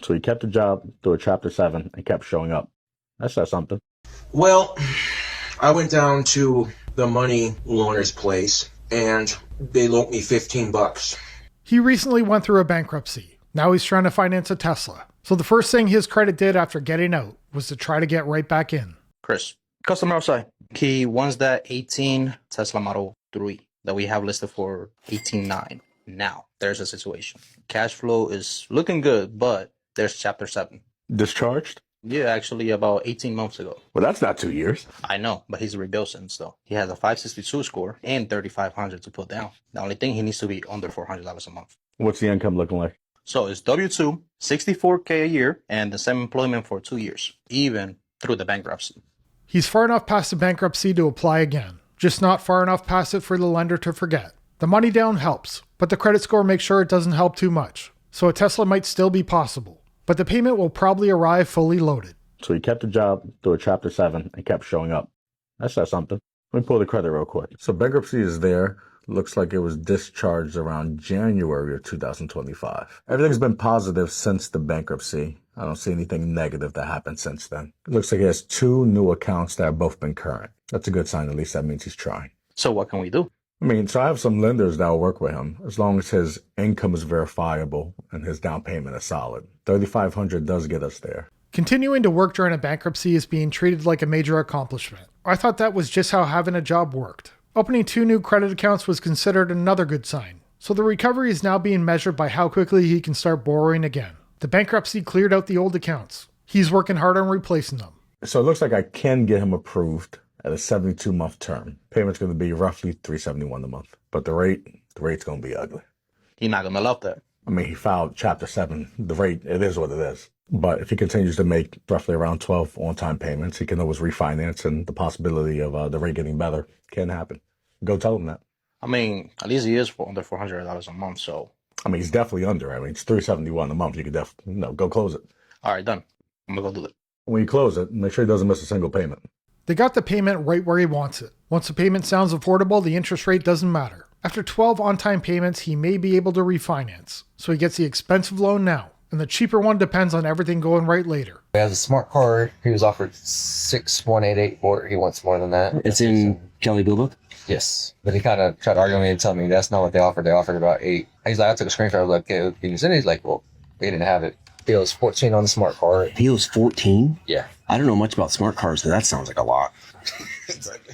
So he kept the job through a Chapter 7 and kept showing up. That says something. Well, I went down to the money loaner's place and they loaned me $15. He recently went through a bankruptcy. Now he's trying to finance a Tesla. So the first thing his credit did after getting out was to try to get right back in. Chris, customer outside. He wants that 18 Tesla Model 3 that we have listed for 18.9. Now, there's a situation. Cash flow is looking good, but there's Chapter 7. Discharged? Yeah, actually about 18 months ago. Well, that's not 2 years. I know, but he's rebuilt since though. He has a 562 score and 3,500 to put down. The only thing, he needs to be under $400 a month. What's the income looking like? So it's W-2, $64K a year, and the same employment for 2 years, even through the bankruptcy. He's far enough past the bankruptcy to apply again, just not far enough past it for the lender to forget. The money down helps, but the credit score makes sure it doesn't help too much. So a Tesla might still be possible, but the payment will probably arrive fully loaded. So he kept the job through a Chapter 7 and kept showing up. That says something. Let me pull the credit real quick. So bankruptcy is there. Looks like it was discharged around January of 2025. Everything's been positive since the bankruptcy. I don't see anything negative that happened since then. It looks like he has 2 new accounts that have both been current. That's a good sign. At least that means he's trying. So what can we do? So I have some lenders that will work with him as long as his income is verifiable and his down payment is solid. $3,500 does get us there. Continuing to work during a bankruptcy is being treated like a major accomplishment. I thought that was just how having a job worked. Opening 2 new credit accounts was considered another good sign. So the recovery is now being measured by how quickly he can start borrowing again. The bankruptcy cleared out the old accounts. He's working hard on replacing them. So it looks like I can get him approved at a 72-month term. Payment's going to be roughly $371 a month. But the rate's going to be ugly. You're not going to love that. He filed Chapter 7. The rate, it is what it is. But if he continues to make roughly around 12 on-time payments, he can always refinance, and the possibility of the rate getting better can happen. Go tell him that. At least he is under $400 a month, so. He's definitely under. It's $371 a month. You could definitely, go close it. All right, done. I'm going to go do it. When you close it, make sure he doesn't miss a single payment. They got the payment right where he wants it. Once the payment sounds affordable, the interest rate doesn't matter. After 12 on-time payments, he may be able to refinance. So he gets the expensive loan now, and the cheaper one depends on everything going right later. He has a smart card. He was offered 6,188 for it. He wants more than that. It's in Kelley Blue Book? Yes. But he kind of tried to argue with me and tell me that's not what they offered. They offered about 8. He's like, I took a screenshot. I was like, okay, can you send it? He's like, well, we didn't have it. He owes 14 on the smart card. He owes 14? Yeah. I don't know much about smart cards, but that sounds like a lot. Exactly.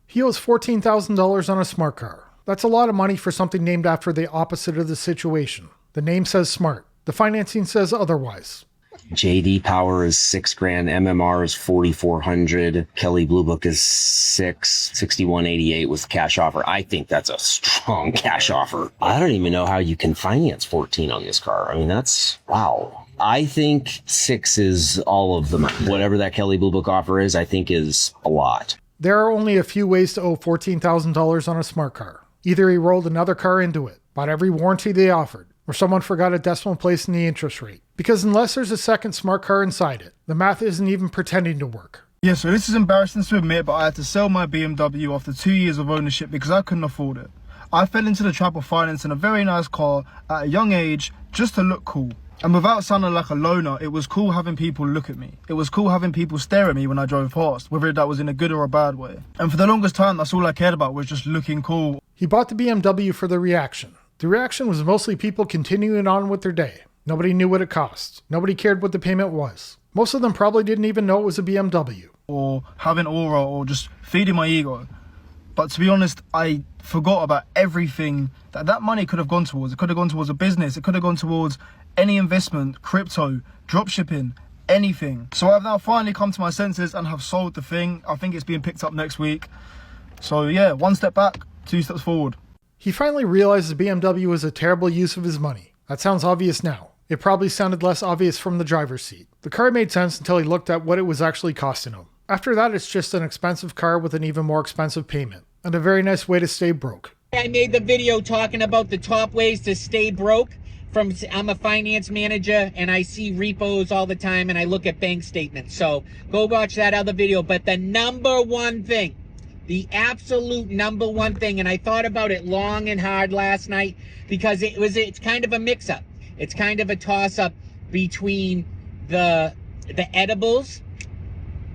He owes $14,000 on a smart car. That's a lot of money for something named after the opposite of the situation. The name says smart. The financing says otherwise. JD Power is $6,000. MMR is $4,400. Kelley Blue Book is $6188 with cash offer. I think that's a strong cash offer. I don't even know how you can finance 14 on this car. That's wow. I think 6 is all of them. Whatever that Kelley Blue Book offer is, I think is a lot. There are only a few ways to owe $14,000 on a smart car. Either he rolled another car into it, bought every warranty they offered, or someone forgot a decimal place in the interest rate. Because unless there's a second smart car inside it, the math isn't even pretending to work. Yeah, so this is embarrassing to admit, but I had to sell my BMW after 2 years of ownership because I couldn't afford it. I fell into the trap of financing a very nice car at a young age just to look cool. And without sounding like a loner, it was cool having people look at me. It was cool having people stare at me when I drove past, whether that was in a good or a bad way. And for the longest time, that's all I cared about was just looking cool. He bought the BMW for the reaction. The reaction was mostly people continuing on with their day. Nobody knew what it cost. Nobody cared what the payment was. Most of them probably didn't even know it was a BMW. Or having aura or just feeding my ego. But to be honest, I forgot about everything that money could have gone towards. It could have gone towards a business. It could have gone towards any investment, crypto, dropshipping, anything. So I've now finally come to my senses and have sold the thing. I think it's being picked up next week. So yeah, 1 step back, 2 steps forward. He finally realized the BMW was a terrible use of his money. That sounds obvious now. It probably sounded less obvious from the driver's seat. The car made sense until he looked at what it was actually costing him. After that, it's just an expensive car with an even more expensive payment. And a very nice way to stay broke. I made the video talking about the top ways to stay broke. I'm a finance manager and I see repos all the time and I look at bank statements. So go watch that other video. But the number one thing, the absolute number one thing, and I thought about it long and hard last night because it's kind of a mix-up. It's kind of a toss-up. between the edibles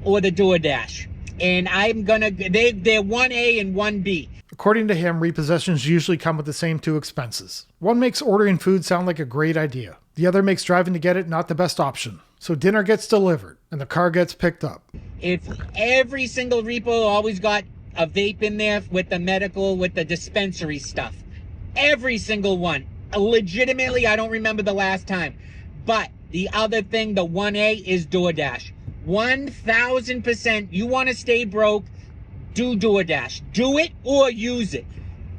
or the DoorDash. And they're 1A and 1B. According to him, repossessions usually come with the same two expenses. One makes ordering food sound like a great idea. The other makes driving to get it not the best option. So dinner gets delivered and the car gets picked up. If every single repo always got a vape in there with the medical, with the dispensary stuff. Every single one. Legitimately, I don't remember the last time. But the other thing, the 1A, is DoorDash. 1,000%. You want to stay broke, do DoorDash. Do it or use it.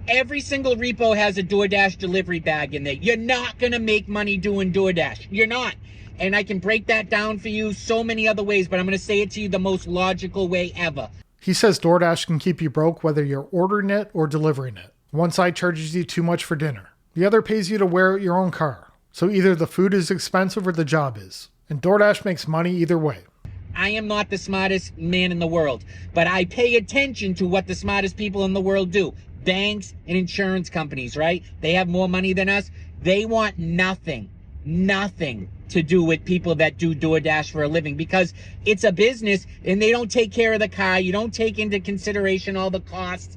Every single repo has a DoorDash delivery bag in there. You're not going to make money doing DoorDash. You're not. And I can break that down for you so many other ways, but I'm going to say it to you the most logical way ever. He says DoorDash can keep you broke whether you're ordering it or delivering it. One side charges you too much for dinner. The other pays you to wear out your own car. So either the food is expensive or the job is. And DoorDash makes money either way. I am not the smartest man in the world, but I pay attention to what the smartest people in the world do. Banks and insurance companies, right? They have more money than us. They want nothing to do with people that do DoorDash for a living, because it's a business and they don't take care of the car. You don't take into consideration all the costs.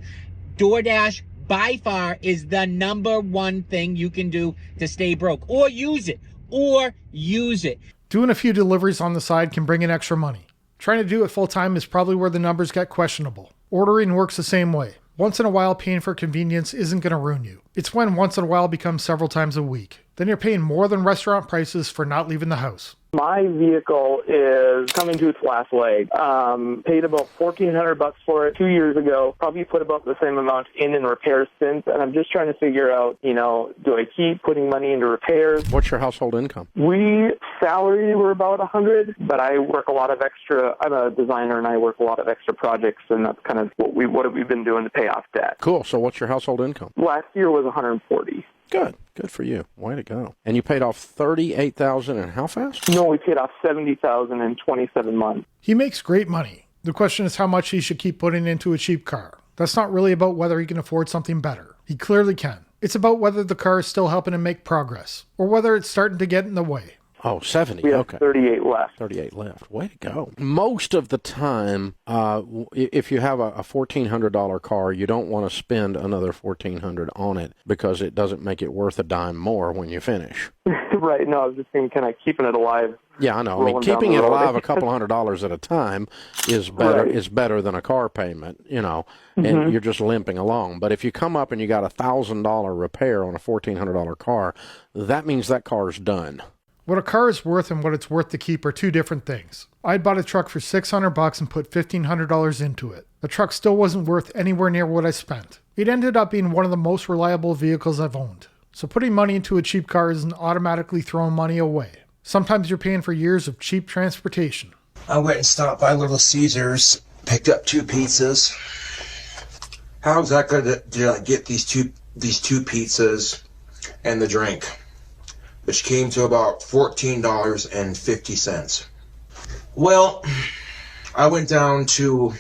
DoorDash by far is the number one thing you can do to stay broke, or use it. Doing a few deliveries on the side can bring in extra money. Trying to do it full time is probably where the numbers get questionable. Ordering works the same way. Once in a while, paying for convenience isn't going to ruin you. It's when once in a while becomes several times a week. Then you're paying more than restaurant prices for not leaving the house. My vehicle is coming to its last leg. Paid about $1,400 for it 2 years ago. Probably put about the same amount in repairs since. And I'm just trying to figure out, do I keep putting money into repairs? What's your household income? Salary, we're about 100, but I work a lot of extra. I'm a designer and I work a lot of extra projects, and that's kind of what we've been doing to pay off debt. Cool. So what's your household income? Last year was 140. Good for you. Way to go. And you paid off $38,000 in how fast? No, we paid off $70,000 in 27 months. He makes great money. The question is how much he should keep putting into a cheap car. That's not really about whether he can afford something better. He clearly can. It's about whether the car is still helping him make progress, or whether it's starting to get in the way. Oh, 70. We have okay. 38 left. 38 left. Way to go. Most of the time, if you have a $1,400 car, you don't want to spend another $1,400 on it because it doesn't make it worth a dime more when you finish. Right. No, I was just thinking, kind of keeping it alive. Yeah, I know. I mean, keeping it alive a couple $100s at a time is better. Right. Is better than a car payment, and you're just limping along. But if you come up and you got $1,000 repair on a $1,400 car, that means that car's done. What a car is worth and what it's worth to keep are two different things. I bought a truck for $600 and put $1,500 into it. The truck still wasn't worth anywhere near what I spent. It ended up being one of the most reliable vehicles I've owned. So putting money into a cheap car isn't automatically throwing money away. Sometimes you're paying for years of cheap transportation. I went and stopped by Little Caesars, picked up 2 pizzas. How exactly did I get these two pizzas and the drink, which came to about $14.50. Well, I went down to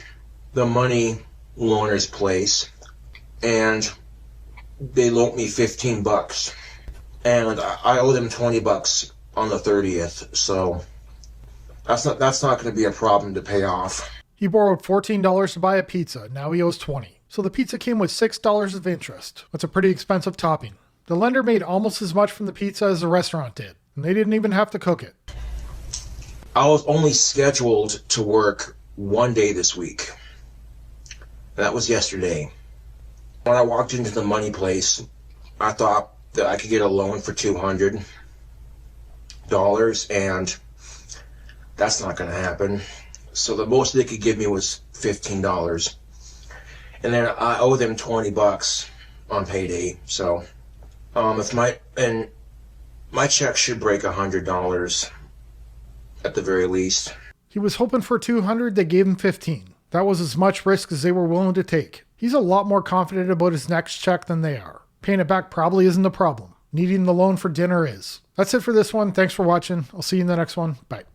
the money loaner's place, and they loaned me $15, and I owe them $20 on the 30th. So that's not going to be a problem to pay off. He borrowed $14 to buy a pizza. Now he owes $20. So the pizza came with $6 of interest. That's a pretty expensive topping. The lender made almost as much from the pizza as the restaurant did, and they didn't even have to cook it. I was only scheduled to work 1 day this week. That was yesterday. When I walked into the money place, I thought that I could get a loan for $200, and that's not going to happen. So the most they could give me was $15. And then I owe them $20 on payday. So if my check should break $100 at the very least. He was hoping for $200, they gave him $15. That was as much risk as they were willing to take. He's a lot more confident about his next check than they are. Paying it back probably isn't the problem. Needing the loan for dinner is. That's it for this one. Thanks for watching. I'll see you in the next one. Bye.